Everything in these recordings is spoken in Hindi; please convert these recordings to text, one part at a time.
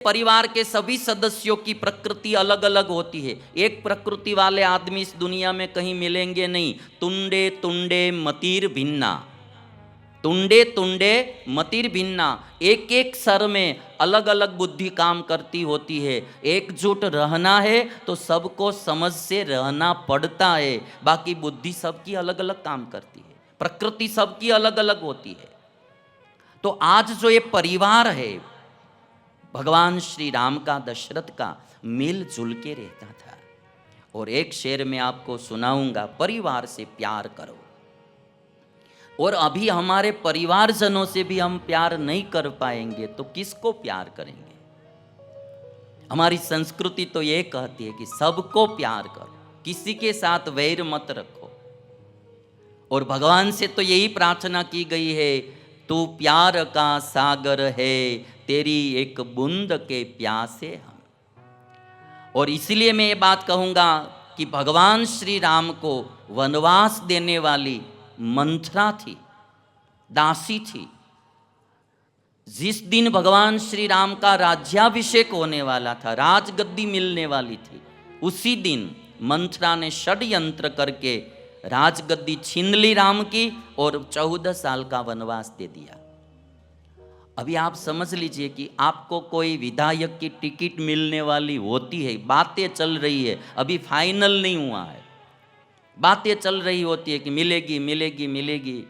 परिवार के सभी सदस्यों की प्रकृति अलग अलग होती है। एक प्रकृति वाले आदमी इस दुनिया में कहीं मिलेंगे नहीं। तुंडे तुंडे मतिर भिन्ना, तुंडे तुंडे मतिर भिन्ना। एक एक सर में अलग अलग बुद्धि काम करती होती है। एकजुट रहना है तो सबको समझ से रहना पड़ता है, बाकी बुद्धि सबकी अलग अलग काम करती है, प्रकृति सबकी अलग अलग होती है। तो आज जो ये परिवार है भगवान श्री राम का, दशरथ का, मिलजुल के रहता था। और एक शेर में आपको सुनाऊंगा, परिवार से प्यार करो। और अभी हमारे परिवारजनों से भी हम प्यार नहीं कर पाएंगे तो किसको प्यार करेंगे? हमारी संस्कृति तो ये कहती है कि सबको प्यार करो, किसी के साथ वैर मत रखो। और भगवान से तो यही प्रार्थना की गई है, तू प्यार का सागर है, तेरी एक बूंद के प्यासे हम। और इसलिए मैं ये बात कहूँगा कि भगवान श्री राम को वनवास देने वाली मंथरा थी, दासी थी। जिस दिन भगवान श्री राम का राज्याभिषेक होने वाला था, राजगद्दी मिलने वाली थी, उसी दिन मंथरा ने षड्यंत्र करके राजगद्दी छीन ली राम की और 14 साल का वनवास दे दिया। अभी आप समझ लीजिए कि आपको कोई विधायक की टिकट मिलने वाली होती है, बातें चल रही है, अभी फाइनल नहीं हुआ है, बातें चल रही होती है कि मिलेगी मिलेगी मिलेगी,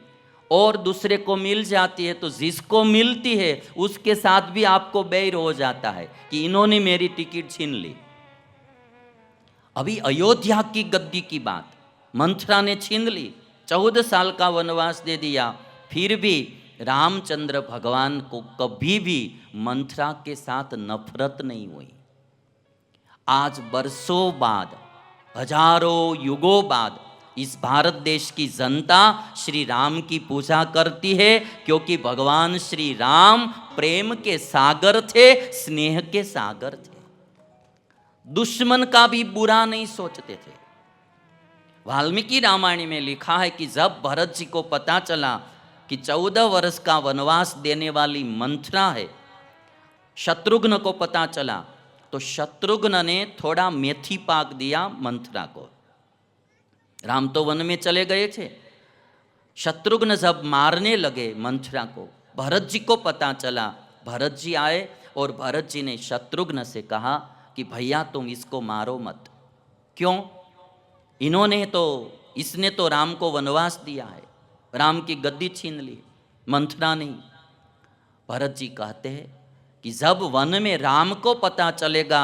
और दूसरे को मिल जाती है तो जिसको मिलती है उसके साथ भी आपको बैर हो जाता है कि इन्होंने मेरी टिकट छीन ली। अभी अयोध्या की गद्दी की बात मंथरा ने छीन ली, 14 साल का वनवास दे दिया, फिर भी रामचंद्र भगवान को कभी भी मंथरा के साथ नफरत नहीं हुई। आज बरसों बाद, हजारों युगों बाद इस भारत देश की जनता श्री राम की पूजा करती है, क्योंकि भगवान श्री राम प्रेम के सागर थे, स्नेह के सागर थे, दुश्मन का भी बुरा नहीं सोचते थे। वाल्मीकि रामायण में लिखा है कि जब भरत जी को पता चला कि 14 वर्ष का वनवास देने वाली मंथरा है, शत्रुघ्न को पता चला तो शत्रुघ्न ने थोड़ा मेथी पाक दिया मंथरा को। राम तो वन में चले गए थे, शत्रुघ्न जब मारने लगे मंथरा को, भरत जी को पता चला, भरत जी आए और भरत जी ने शत्रुघ्न से कहा कि भैया तुम इसको मारो मत। क्यों? इसने तो राम को वनवास दिया है, राम की गद्दी छीन ली, मंथरा नहीं। भरत जी कहते हैं कि जब वन में राम को पता चलेगा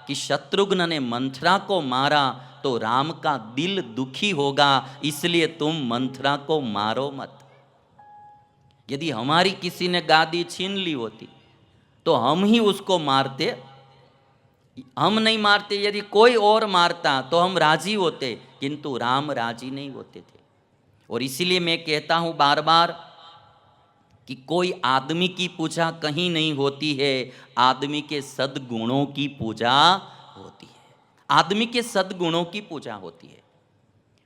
कि शत्रुघ्न ने मंथरा को मारा तो राम का दिल दुखी होगा, इसलिए तुम मंथरा को मारो मत। यदि हमारी किसी ने गादी छीन ली होती तो हम ही उसको मारते, हम नहीं मारते। यदि कोई और मारता तो हम राजी होते, किंतु राम राजी नहीं होते थे। और इसीलिए मैं कहता हूं बार बार कि कोई आदमी की पूजा कहीं नहीं होती है, आदमी के सद्गुणों की पूजा होती है, आदमी के सद्गुणों की पूजा होती है।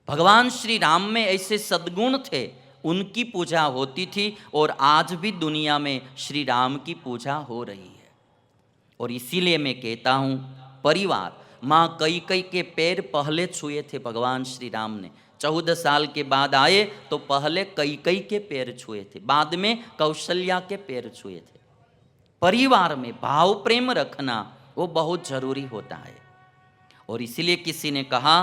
भगवान श्री राम में ऐसे सद्गुण थे, उनकी पूजा होती थी, और आज भी दुनिया में श्री राम की पूजा हो रही है। और इसीलिए मैं कहता हूं परिवार, माँ कैकेयी के पैर पहले छुए थे भगवान श्री राम ने। 14 साल के बाद आए तो पहले कैकेयी के पैर छुए थे, बाद में कौशल्या के पैर छुए थे। परिवार में भाव प्रेम रखना वो बहुत जरूरी होता है। और इसीलिए किसी ने कहा,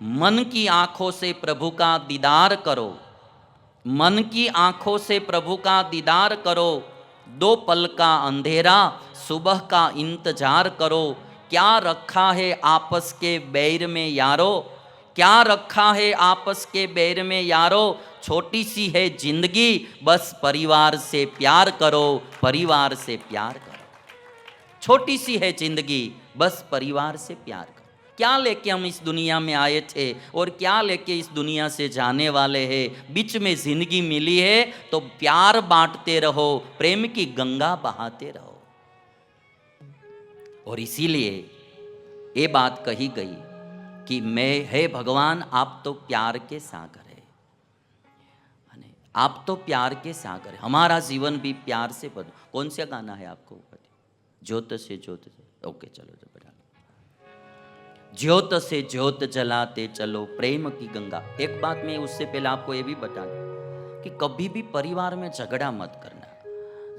मन की आंखों से प्रभु का दीदार करो, मन की आंखों से प्रभु का दीदार करो, 2 पल का अंधेरा सुबह का इंतजार करो। क्या रखा है आपस के बैर में यारो, क्या रखा है आपस के बैर में यारो, छोटी सी है जिंदगी बस परिवार से प्यार करो, परिवार से प्यार करो। छोटी सी है जिंदगी बस परिवार से प्यार करो। क्या लेके हम इस दुनिया में आए थे और क्या लेके इस दुनिया से जाने वाले हैं? बीच में जिंदगी मिली है तो प्यार बांटते रहो, प्रेम की गंगा बहाते रहो। और इसीलिए ये बात कही गई कि मैं है भगवान, आप तो प्यार के सागर है, आप तो प्यार के सागर है, हमारा जीवन भी प्यार से बदो। कौन सा गाना है आपको? ज्योत से ज्योत, ओके चलो जो बता, ज्योत से ज्योत जलाते चलो प्रेम की गंगा। एक बात मैं उससे पहले आपको ये भी बता दूं कि कभी भी परिवार में झगड़ा मत करना।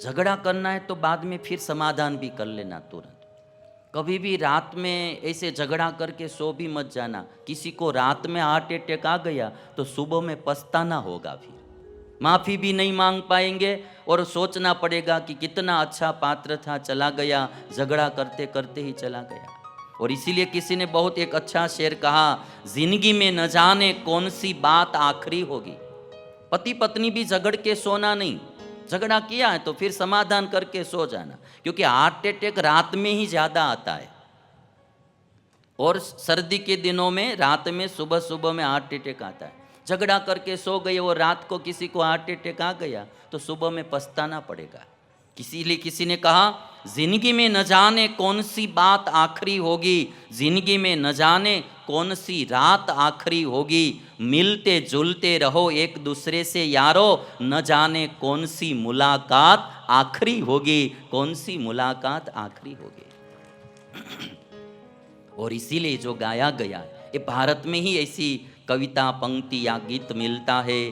झगड़ा करना है तो बाद में फिर समाधान भी कर लेना तुरंत। कभी भी रात में ऐसे झगड़ा करके सो भी मत जाना। किसी को रात में हार्ट अटैक आ गया तो सुबह में पछताना होगा, फिर माफ़ी भी नहीं मांग पाएंगे और सोचना पड़ेगा कि कितना अच्छा पात्र था, चला गया, झगड़ा करते करते ही चला गया। और इसीलिए किसी ने बहुत एक अच्छा शेर कहा, जिंदगी में न जाने कौन सी बात आखिरी होगी। पति पत्नी भी झगड़ के सोना नहीं, झगड़ा किया है तो फिर समाधान करके सो जाना, क्योंकि हार्ट अटैक रात में ही ज़्यादा आता है। और सर्दी के दिनों में रात में सुबह सुबह में हार्ट अटैक आता है। झगड़ा करके सो गए और रात को किसी को हार्ट अटैक आ गया तो सुबह में पछताना पड़ेगा। इसीलिए किसी ने कहा, जिंदगी में न जाने कौन सी बात आखिरी होगी, जिंदगी में न जाने कौन सी रात आखिरी होगी, मिलते जुलते रहो एक दूसरे से यारो, न जाने कौन सी मुलाकात आखिरी होगी, कौन सी मुलाकात आखिरी होगी। और इसीलिए जो गाया गया है, ये भारत में ही ऐसी कविता पंक्ति या गीत मिलता है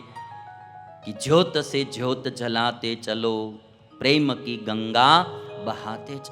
कि ज्योत से ज्योत जलाते चलो प्रेम की गंगा बहाते चलो।